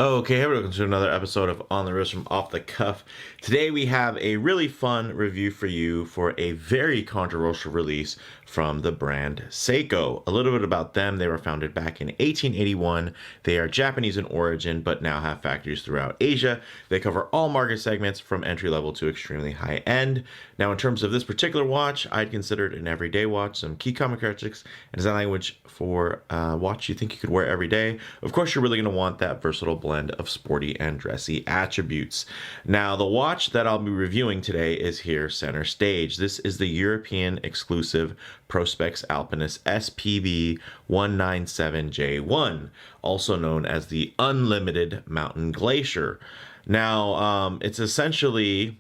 Okay, hey, welcome to another episode of On the Wrist from Off the Cuff. Today we have a really fun review for you for a very controversial release from the brand Seiko. A little bit about them. They were founded back in 1881. They are Japanese in origin, but now have factories throughout Asia. They cover all market segments from entry level to extremely high end. Now, in terms of this particular watch, I'd consider it an everyday watch. Some key common characteristics and design language for a watch you think you could wear every day. Of course, you're really going to want that versatile blend of sporty and dressy attributes. Now, the watch that I'll be reviewing today is here center stage. This is the European Exclusive Prospex Alpinist SPB197J1, also known as the Unlimited Mountain Glacier. Now, it's essentially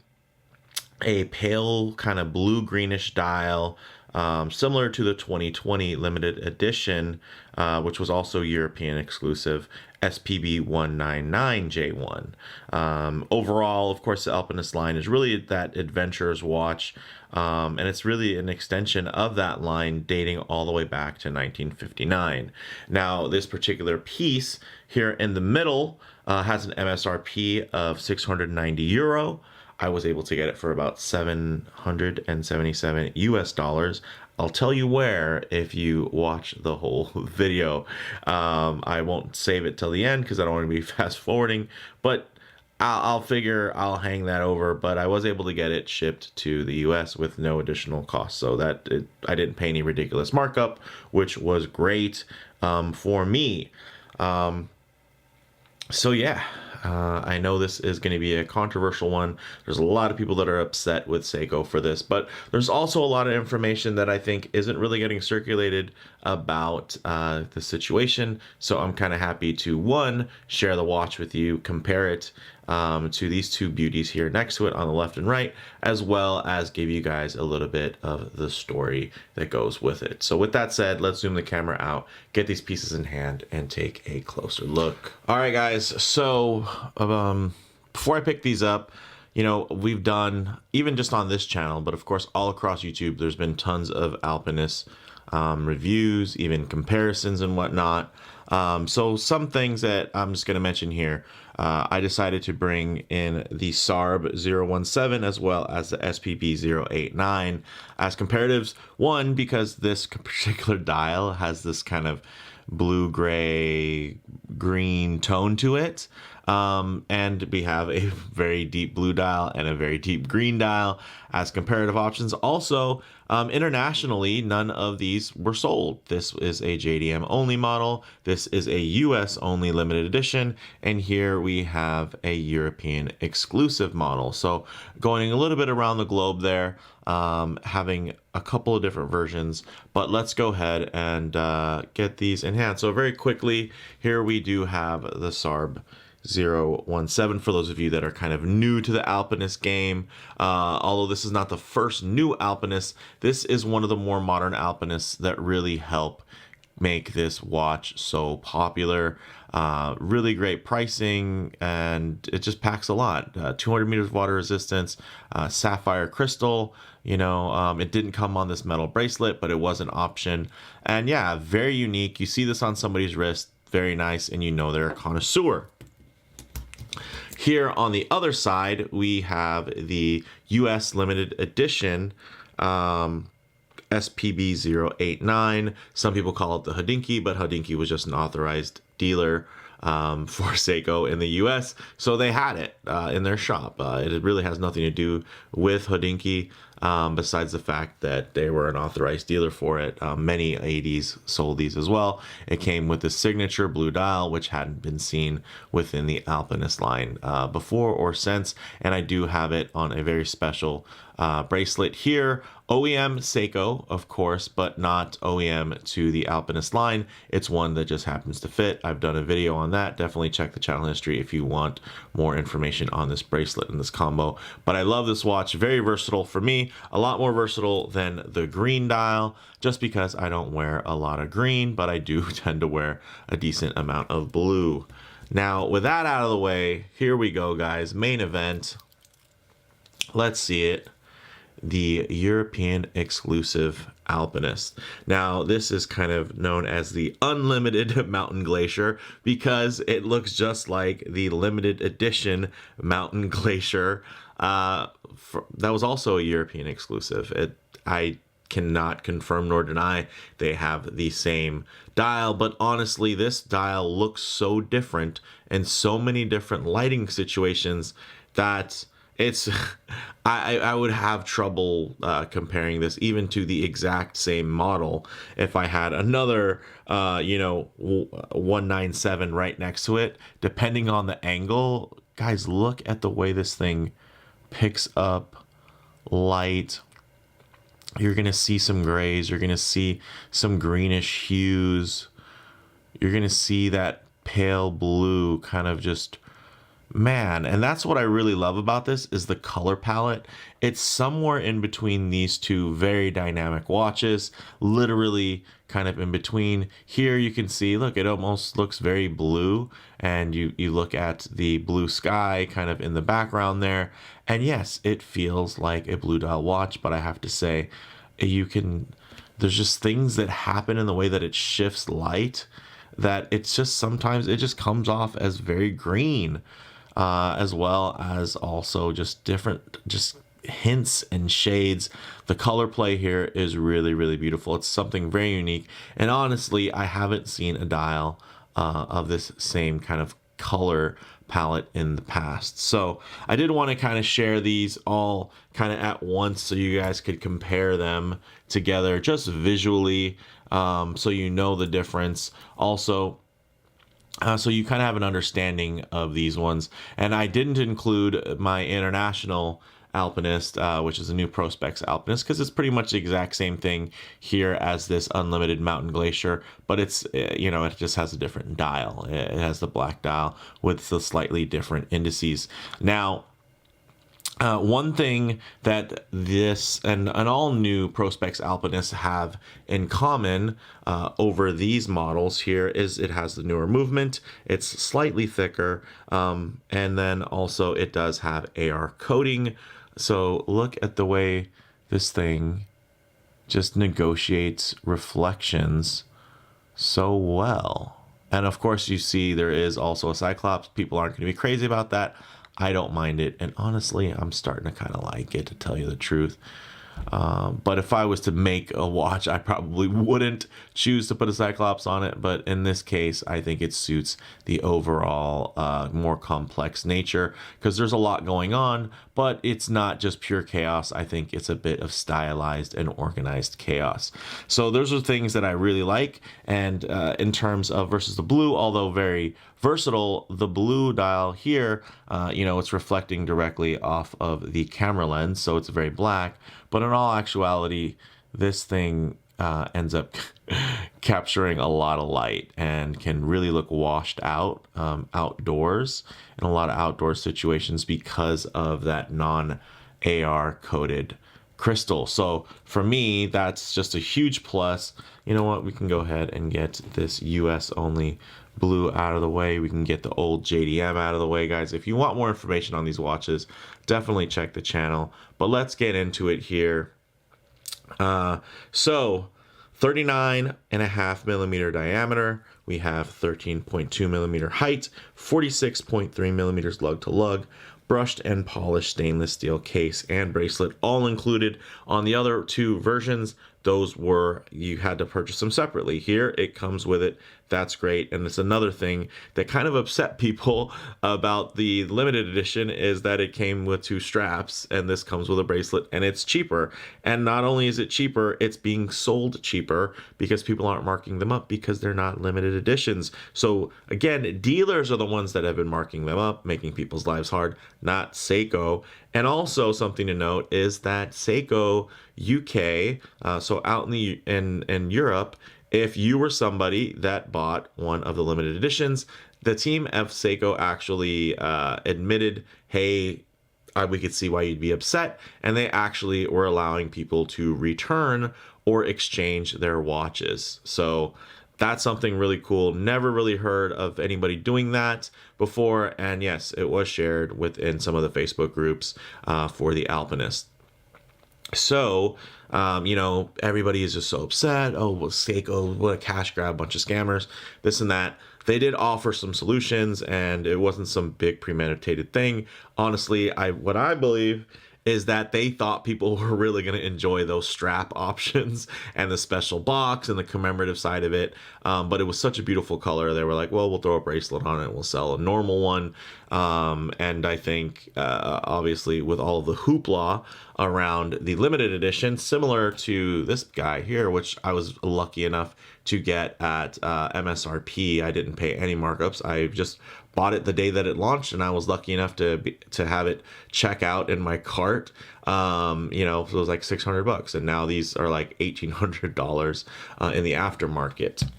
a pale kind of blue greenish dial, similar to the 2020 limited edition, which was also European exclusive, SPB199J1. Overall, of course, the Alpinist line is really that adventurer's watch, and it's really an extension of that line dating all the way back to 1959. Now, this particular piece here in the middle has an MSRP of 690 euro. I was able to get it for about 777 US dollars. I'll tell you where if you watch the whole video. I won't save it till the end because I don't want to be fast forwarding, but I'll figure I'll hang that over. But I was able to get it shipped to the US with no additional cost, so that I didn't pay any ridiculous markup, which was great for me. So yeah. I know this is going to be a controversial one. There's a lot of people that are upset with Seiko for this, but there's also a lot of information that I think isn't really getting circulated about the situation. So I'm kind of happy to, one, share the watch with you, compare it to these two beauties here next to it on the left and right, as well as give you guys a little bit of the story that goes with it. So with that said, let's zoom the camera out, get these pieces in hand, and take a closer look. All right, guys, so before I pick these up, you know, we've done, even just on this channel, but of course all across YouTube, there's been tons of Alpinist reviews, even comparisons and whatnot. So some things that I'm just going to mention here. I decided to bring in the SARB 017 as well as the SPB 089 as comparatives. One, because this particular dial has this kind of blue, gray, green tone to it. And we have a very deep blue dial and a very deep green dial as comparative options. Also, internationally, none of these were sold. This is a JDM only model. This is a US only limited edition. And here we have a European exclusive model. So going a little bit around the globe there, having a couple of different versions, but let's go ahead and get these in hand. So very quickly, here we do have the SARB 017 for those of you that are kind of new to the Alpinist game. Although this is not the first new Alpinist, this is one of the more modern Alpinists that really help make this watch so popular. Really great pricing, and it just packs a lot. 200 meters of water resistance, sapphire crystal. You know, it didn't come on this metal bracelet, but it was an option. And yeah, very unique. You see this on somebody's wrist, very nice, and you know they're a connoisseur. Here on the other side, we have the US limited edition SPB089. Some people call it the Hodinkee, but Hodinkee was just an authorized dealer for Seiko in the US, so they had it in their shop. It really has nothing to do with Hodinkee, besides the fact that they were an authorized dealer for it. Many 80s sold these as well. It came with the signature blue dial, which hadn't been seen within the Alpinist line before or since, and I do have it on a very special bracelet here. OEM Seiko, of course, but not OEM to the Alpinist line. It's one that just happens to fit. I've done a video on that. Definitely check the channel history if you want more information on this bracelet and this combo. But I love this watch. Very versatile for me. A lot more versatile than the green dial, just because I don't wear a lot of green, but I do tend to wear a decent amount of blue. Now, with that out of the way, here we go, guys. Main event. Let's see it. The European Exclusive Alpinist. Now, this is kind of known as the Unlimited Mountain Glacier because it looks just like the limited edition Mountain Glacier. That was also a European exclusive. I cannot confirm nor deny they have the same dial, but honestly, this dial looks so different in so many different lighting situations that it's I would have trouble comparing this even to the exact same model if I had another 197 right next to it. Depending on the angle, guys, look at the way this thing picks up light. You're gonna see some grays, you're gonna see some greenish hues, you're gonna see that pale blue kind of just, man. And that's what I really love about this is the color palette. It's somewhere in between these two very dynamic watches, literally kind of in between. Here you can see, look, it almost looks very blue, and you look at the blue sky kind of in the background there, and yes, it feels like a blue dial watch, but I have to say, there's just things that happen in the way that it shifts light that it's just sometimes it just comes off as very green, as well as also just different hints and shades. The color play here is really, really beautiful. It's something very unique, and honestly, I haven't seen a dial of this same kind of color palette in the past. So I did want to kind of share these all kind of at once so you guys could compare them together just visually, so you know the difference. Also, so you kind of have an understanding of these ones. And I didn't include my international Alpinist, which is a new Prospex Alpinist, because it's pretty much the exact same thing here as this Unlimited Mountain Glacier, but it's, it just has a different dial. It has the black dial with the slightly different indices. Now, one thing that this and all new Prospex Alpinists have in common over these models here is it has the newer movement, it's slightly thicker, and then also it does have AR coating. So look at the way this thing just negotiates reflections so well. And of course, you see there is also a Cyclops. People aren't going to be crazy about that. I don't mind it, and honestly, I'm starting to kind of like it, to tell you the truth. But if I was to make a watch, I probably wouldn't choose to put a Cyclops on it. But in this case, I think it suits the overall more complex nature, because there's a lot going on, but it's not just pure chaos. I think it's a bit of stylized and organized chaos. So those are things that I really like. And in terms of versus the blue, although very versatile, the blue dial here, it's reflecting directly off of the camera lens, so it's very black. But in all actuality, this thing ends up capturing a lot of light and can really look washed out outdoors in a lot of outdoor situations because of that non-AR coated crystal. So for me, that's just a huge plus. You know what? We can go ahead and get this US only blue out of the way. We can get the old JDM out of the way, guys. If you want more information on these watches, definitely check the channel. But let's get into it here. So 39.5 millimeter diameter. We have 13.2 millimeter height, 46.3 millimeters lug to lug, brushed and polished stainless steel case and bracelet, all included. On the other two versions, those were, you had to purchase them separately. Here it comes with it. That's great. And it's another thing that kind of upset people about the limited edition, is that it came with two straps, and this comes with a bracelet, and it's cheaper. And not only is it cheaper, it's being sold cheaper because people aren't marking them up because they're not limited editions. So again, dealers are the ones that have been marking them up, making people's lives hard, not Seiko. And also something to note is that Seiko UK, so out in Europe, if you were somebody that bought one of the limited editions, the team of Seiko actually admitted, hey, we could see why you'd be upset, and they actually were allowing people to return or exchange their watches. So that's something really cool. Never really heard of anybody doing that before, and yes, it was shared within some of the Facebook groups for the Alpinist. So, everybody is just so upset. Oh, well, Seiko, what a cash grab, bunch of scammers, this and that. They did offer some solutions, and it wasn't some big premeditated thing. Honestly, what I believe is that they thought people were really going to enjoy those strap options and the special box and the commemorative side of it. But it was such a beautiful color. They were like, well, we'll throw a bracelet on it. We'll sell a normal one. And I think, obviously, with all of the hoopla around the limited edition, similar to this guy here, which I was lucky enough to get at MSRP. I didn't pay any markups. I just bought it the day that it launched, and I was lucky enough to have it check out in my cart. So it was like $600, and now these are like $1,800 in the aftermarket.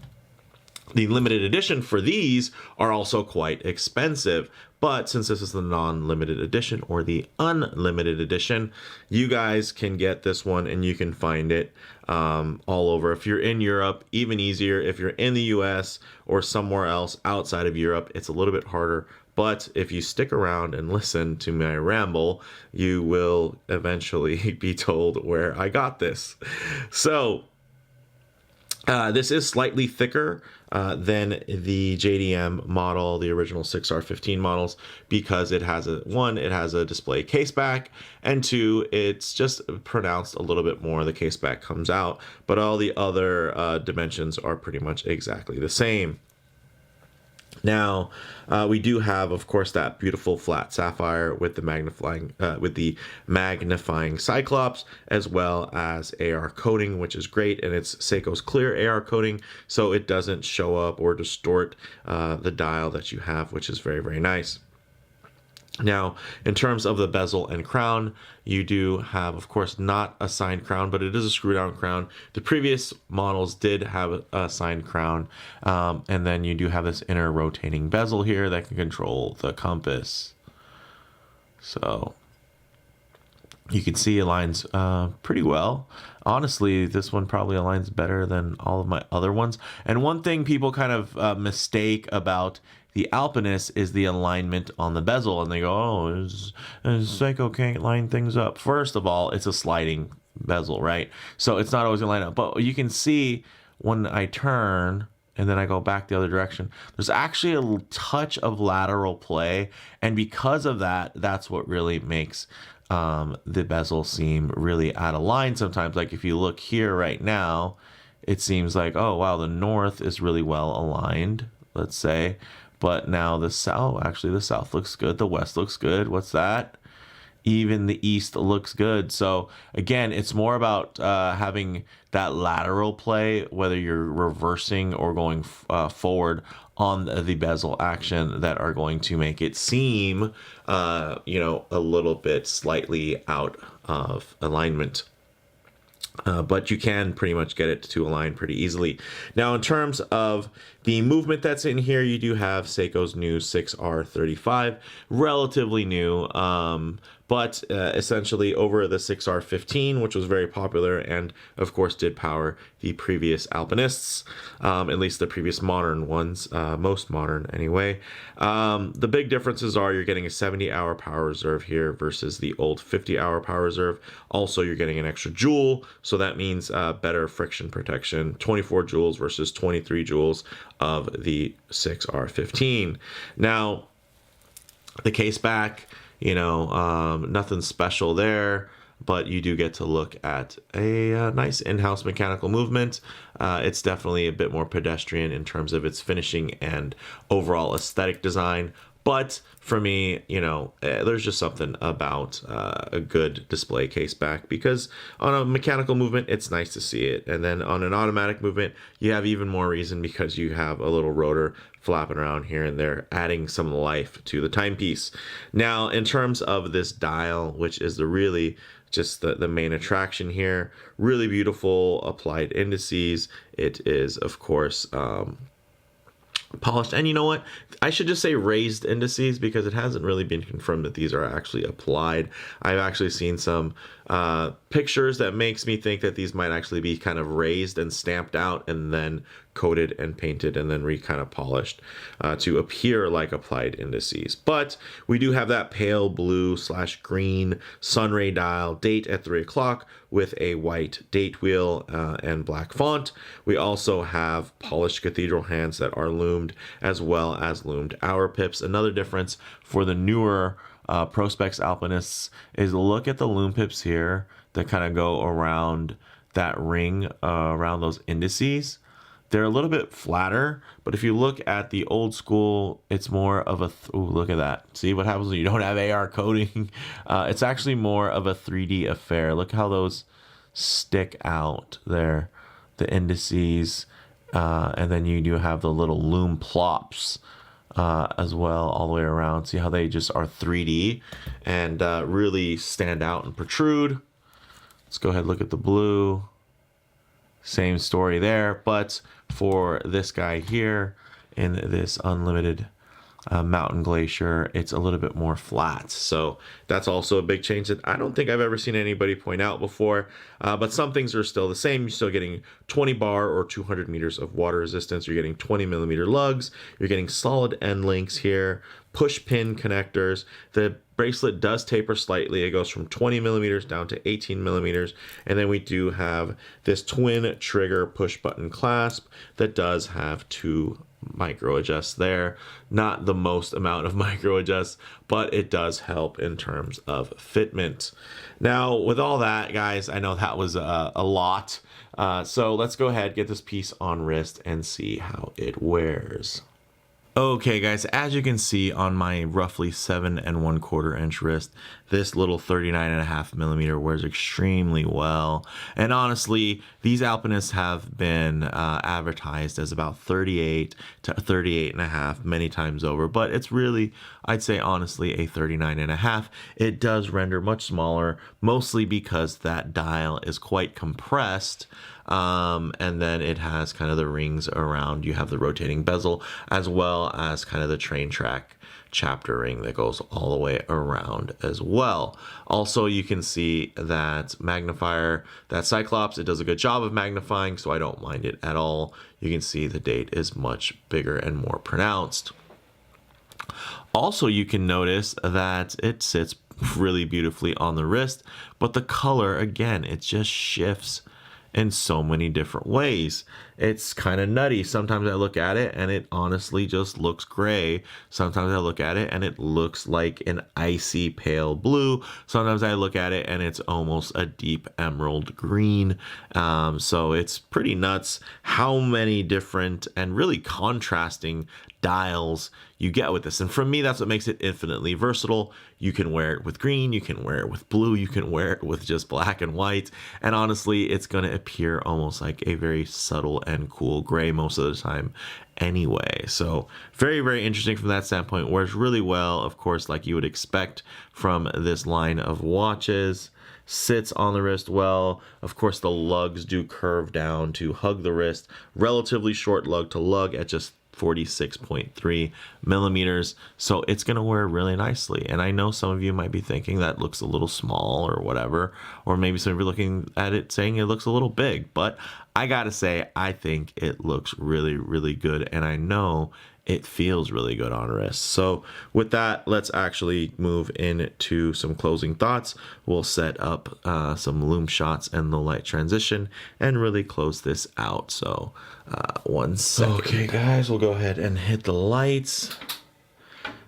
The limited edition for these are also quite expensive, but since this is the non-limited edition or the unlimited edition, you guys can get this one and you can find it all over. If you're in Europe, even easier. If you're in the US or somewhere else outside of Europe, it's a little bit harder. But if you stick around and listen to my ramble, you will eventually be told where I got this. So, this is slightly thicker than the JDM model, the original 6R15 models, because it has a display case back, and two, it's just pronounced a little bit more. The case back comes out, but all the other dimensions are pretty much exactly the same. Now, we do have, of course, that beautiful flat sapphire with the magnifying Cyclops, as well as AR coating, which is great, and it's Seiko's clear AR coating, so it doesn't show up or distort the dial that you have, which is very, very nice. Now, in terms of the bezel and crown, you do have, of course, not a signed crown, but it is a screw-down crown. The previous models did have a signed crown, and then you do have this inner rotating bezel here that can control the compass. So you can see it aligns pretty well. Honestly, this one probably aligns better than all of my other ones. And one thing people kind of mistake about the Alpinist is the alignment on the bezel, and they go, oh, Seiko can't line things up. First of all, it's a sliding bezel, right? So it's not always gonna line up. But you can see when I turn and then I go back the other direction, there's actually a touch of lateral play, and because of that, that's what really makes the bezel seem really out of line sometimes. Like if you look here right now, it seems like, oh wow, the north is really well aligned, let's say, but now the south looks good, the west looks good. What's that? Even the east looks good. So again, it's more about having that lateral play, whether you're reversing or going forward on the bezel action, that are going to make it seem a little bit slightly out of alignment. But you can pretty much get it to align pretty easily. Now, in terms of the movement that's in here, you do have Seiko's new 6R35, relatively new, but essentially over the 6R15, which was very popular and, of course, did power the previous Alpinists, at least the previous modern ones, most modern anyway. The big differences are you're getting a 70-hour power reserve here versus the old 50-hour power reserve. Also, you're getting an extra joule, so that means better friction protection, 24 joules versus 23 joules of the 6R15. Now, the case back, nothing special there, but you do get to look at a nice in-house mechanical movement. It's definitely a bit more pedestrian in terms of its finishing and overall aesthetic design. But for me, there's just something about a good display case back, because on a mechanical movement, it's nice to see it. And then on an automatic movement, you have even more reason, because you have a little rotor flapping around here and there, adding some life to the timepiece. Now, in terms of this dial, which is the main attraction here, really beautiful applied indices. It is, of course, polished. And you know what, I should just say raised indices, because it hasn't really been confirmed that these are actually applied. I've actually seen some pictures that makes me think that these might actually be kind of raised and stamped out and then coated and painted and then kind of polished to appear like applied indices. But we do have that pale blue / green sunray dial, date at 3 o'clock with a white date wheel and black font. We also have polished cathedral hands that are loomed, as well as loomed hour pips. Another difference for the newer Prospex Alpinists is look at the loom pips here that kind of go around that ring around those indices. They're a little bit flatter, but if you look at the old school, it's more of a, ooh, look at that. See what happens when you don't have AR coating? It's actually more of a 3D affair. Look how those stick out there, the indices, and then you do have the little loom plops as well all the way around. See how they just are 3D and really stand out and protrude. Let's go ahead and look at the blue. Same story there, but for this guy here in this unlimited mountain glacier, it's a little bit more flat. So that's also a big change that I don't think I've ever seen anybody point out before. But some things are still the same. You're still getting 20 bar or 200 meters of water resistance. You're getting 20 millimeter lugs. You're getting solid end links here, push pin connectors. The bracelet does taper slightly. It goes from 20 millimeters down to 18 millimeters. And then we do have this twin trigger push button clasp that does have 2 micro adjusts there. Not the most amount of micro adjusts, but it does help in terms of fitment. Now, with all that, guys, I know that was a lot. So let's go ahead, get this piece on wrist and see how it wears. Okay guys, as you can see on my roughly 7 1/4 inch wrist, this little 39.5 millimeter wears extremely well. And honestly, these alpinists have been advertised as about 38 to 38.5 many times over, but it's really, I'd say honestly, a 39.5. It does render much smaller, mostly because that dial is quite compressed. And then it has kind of the rings around. You have the rotating bezel, as well as kind of the train track chapter ring that goes all the way around as well. Also, you can see that magnifier, that Cyclops, it does a good job of magnifying, so I don't mind it at all. You can see the date is much bigger and more pronounced. Also, you can notice that it sits really beautifully on the wrist, but the color, again, it just shifts in so many different ways. It's kind of nutty. Sometimes I look at it and it honestly just looks gray. Sometimes I look at it and it looks like an icy pale blue. Sometimes I look at it and it's almost a deep emerald green. So it's pretty nuts how many different and really contrasting dials you get with this. And for me, that's what makes it infinitely versatile. You can wear it with green, you can wear it with blue, you can wear it with just black and white. And honestly, it's going to appear almost like a very subtle and cool gray most of the time anyway. So very, very interesting from that standpoint. Wears really well, of course, like you would expect from this line of watches. Sits on the wrist well. Of course, the lugs do curve down to hug the wrist. Relatively short lug to lug at just 46.3 millimeters. So it's going to wear really nicely. And I know some of you might be thinking that looks a little small or whatever, or maybe some of you are looking at it saying it looks a little big, but I got to say, I think it looks really, really good. And I know it feels really good on wrist. So with that, let's actually move into some closing thoughts. We'll set up some loom shots and the light transition and really close this out. So 1 second. Okay guys, we'll go ahead and hit the lights.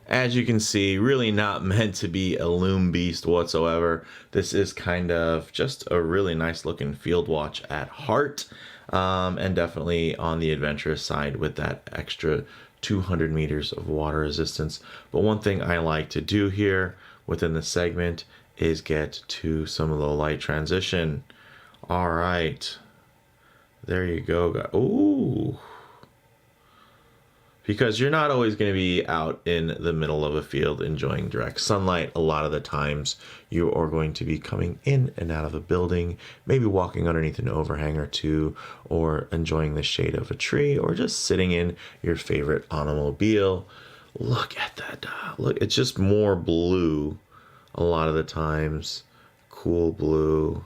As you can see, really not meant to be a loom beast whatsoever. This is kind of just a really nice looking field watch at heart, and definitely on the adventurous side with that extra 200 meters of water resistance. But one thing I like to do here within the segment is get to some of the light transition. All right, there you go. Ooh, because you're not always going to be out in the middle of a field enjoying direct sunlight. A lot of the times you are going to be coming in and out of a building, maybe walking underneath an overhang or two, or enjoying the shade of a tree, or just sitting in your favorite automobile. Look at that dial. Look, it's just more blue a lot of the times. Cool blue.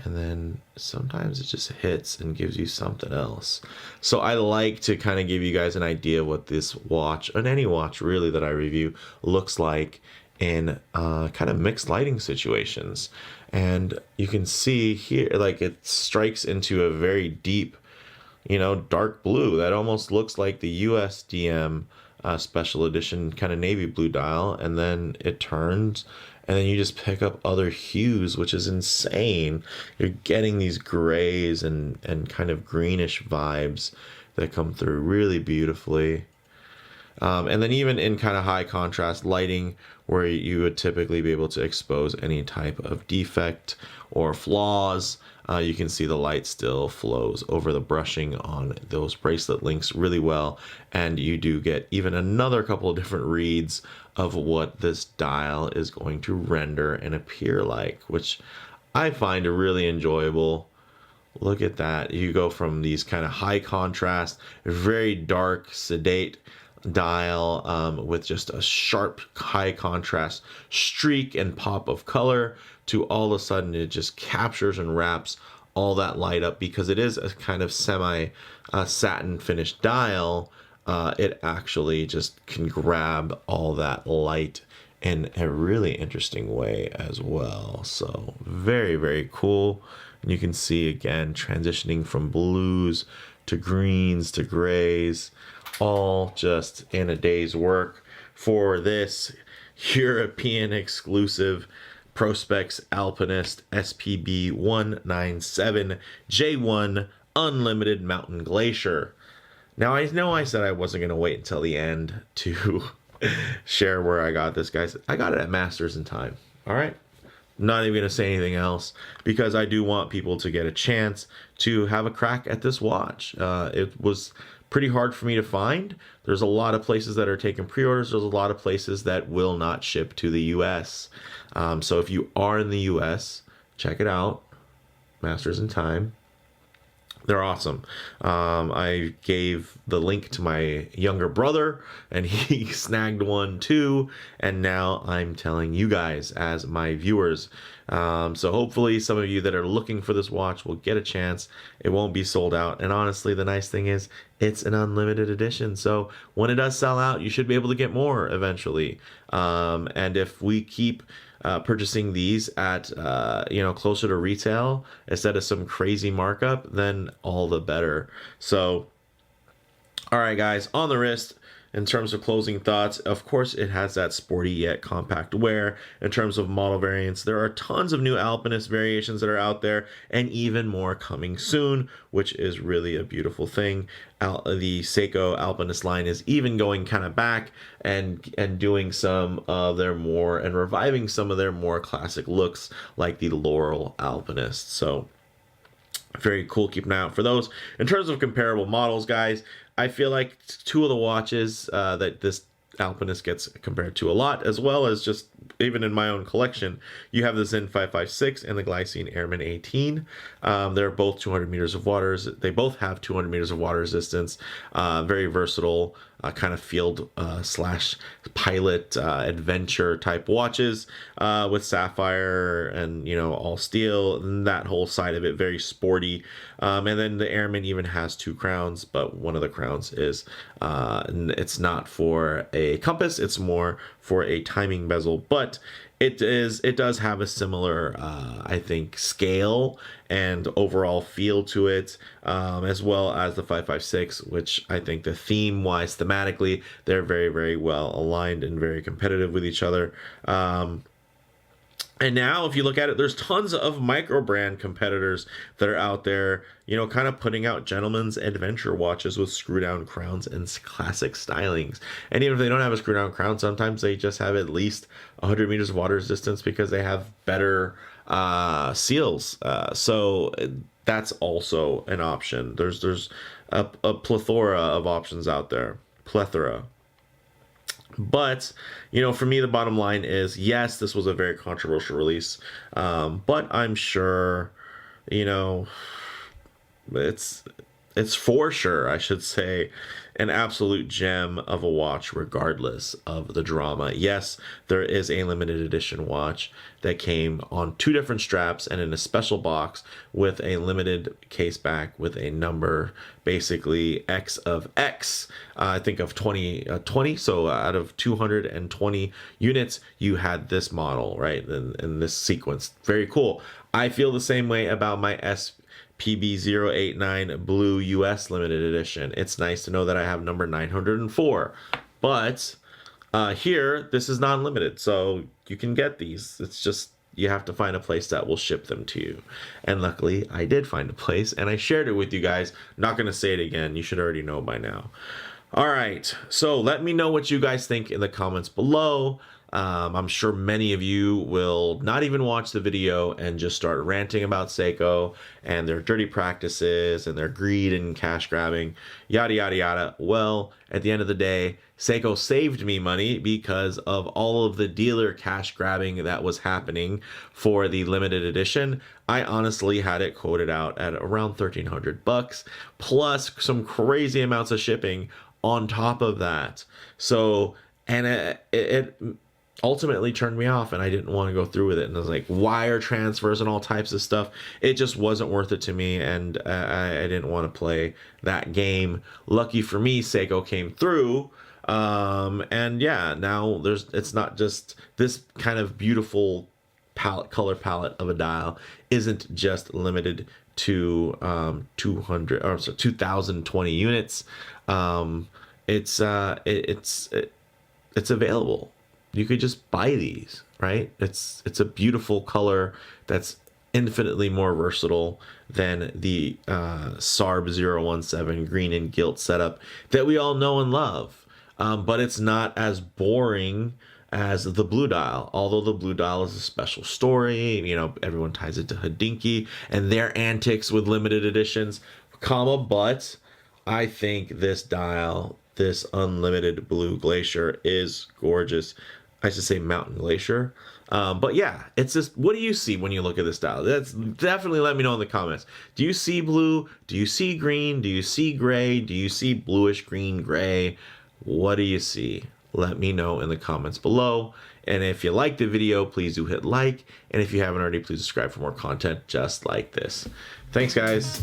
And then sometimes it just hits and gives you something else. So I like to kind of give you guys an idea what this watch, and any watch really that I review, looks like in kind of mixed lighting situations. And you can see here, like, it strikes into a very deep, dark blue that almost looks like the USDM special edition kind of navy blue dial. And then it turns, and then you just pick up other hues, which is insane. You're getting these grays and kind of greenish vibes that come through really beautifully. And then even in kind of high contrast lighting, where you would typically be able to expose any type of defect or flaws, you can see the light still flows over the brushing on those bracelet links really well. And you do get even another couple of different reads of what this dial is going to render and appear like, which I find really enjoyable. Look at that. You go from these kind of high contrast, very dark, sedate dial with just a sharp high contrast streak and pop of color, to all of a sudden it just captures and wraps all that light up. Because it is a kind of semi satin finished dial, it actually just can grab all that light in a really interesting way as well. So very, very cool. And you can see again transitioning from blues to greens to grays, all just in a day's work for this European exclusive Prospex Alpinist SPB197J1 Unlimited Mountain Glacier. Now, I know I said I wasn't going to wait until the end to share where I got this, guys. I got it at Masters in Time. All right. Not even going to say anything else, because I do want people to get a chance to have a crack at this watch. It was pretty hard for me to find. There's a lot of places that are taking pre-orders. There's a lot of places that will not ship to the US. So if you are in the US, check it out. Masters in Time. They're awesome. I gave the link to my younger brother, and he snagged one too. And now I'm telling you guys as my viewers. So hopefully some of you that are looking for this watch will get a chance. It won't be sold out. And honestly, the nice thing is it's an unlimited edition. So when it does sell out, you should be able to get more eventually. And if we keep purchasing these at closer to retail instead of some crazy markup, then all the better. So all right, guys, on the wrist, in terms of closing thoughts, of course, it has that sporty yet compact wear. In terms of model variants, there are tons of new Alpinist variations that are out there, and even more coming soon, which is really a beautiful thing. The Seiko Alpinist line is even going kind of back and doing some of their more, and reviving some of their more classic looks, like the Laurel Alpinist. So very cool. Keep an eye out for those. In terms of comparable models, guys, I feel like two of the watches that this Alpinist gets compared to a lot, as well as just even in my own collection, you have the Zen 556 and the Glacier Airman 18. They're both 200 meters of water. They both have 200 meters of water resistance. Very versatile, kind of field slash pilot adventure type watches with sapphire and all steel, and that whole side of it, very sporty. And then the Airman even has two crowns, but one of the crowns is it's not for a compass, it's more for a timing bezel, but it does have a similar I think scale and overall feel to it, as well as the 556, which I think the theme wise, thematically, they're very, very well aligned and very competitive with each other. And now, if you look at it, there's tons of micro brand competitors that are out there, kind of putting out gentlemen's adventure watches with screw down crowns and classic stylings. And even if they don't have a screw down crown, sometimes they just have at least 100 meters of water resistance because they have better seals. So that's also an option. There's a plethora of options out there. Plethora. But, you know, for me, the bottom line is, yes, this was a very controversial release, but I'm sure, you know, it's for sure, I should say, an absolute gem of a watch regardless of the drama. Yes, there is a limited edition watch that came on 2 different straps and in a special box with a limited case back with a number, basically X of X. I think of 20, so out of 220 units, you had this model, right, in this sequence. Very cool. I feel the same way about my SPB089 Blue US limited edition. It's nice to know that I have number 904, but here this is non-limited, so you can get these. It's just you have to find a place that will ship them to you, and luckily I did find a place and I shared it with you guys. Not gonna say it again, you should already know by now. All right, so let me know what you guys think in the comments below. I'm sure many of you will not even watch the video and just start ranting about Seiko and their dirty practices and their greed and cash grabbing, yada, yada, yada. Well, at the end of the day, Seiko saved me money because of all of the dealer cash grabbing that was happening for the limited edition. I honestly had it quoted out at around 1,300 bucks, plus some crazy amounts of shipping on top of that. So, and it ultimately turned me off, and I didn't want to go through with it. And I was like, wire transfers and all types of stuff. It just wasn't worth it to me, and I didn't want to play that game. Lucky for me, Seiko came through. And yeah, now it's not just this kind of beautiful color palette of a dial isn't just limited to 2020 units. It's available. You could just buy these, right? It's a beautiful color that's infinitely more versatile than the SARB 017 green and gilt setup that we all know and love. But it's not as boring as the blue dial, although the blue dial is a special story. You know, everyone ties it to Hodinkee and their antics with limited editions, but I think this dial, this unlimited blue Glacier, is gorgeous. I should say Mountain Glacier. But yeah, it's just, what do you see when you look at this dial? That's definitely, let me know in the comments. Do you see blue? Do you see green? Do you see gray? Do you see bluish green gray? What do you see? Let me know in the comments below. And if you like the video, please do hit like. And if you haven't already, please subscribe for more content just like this. Thanks, guys.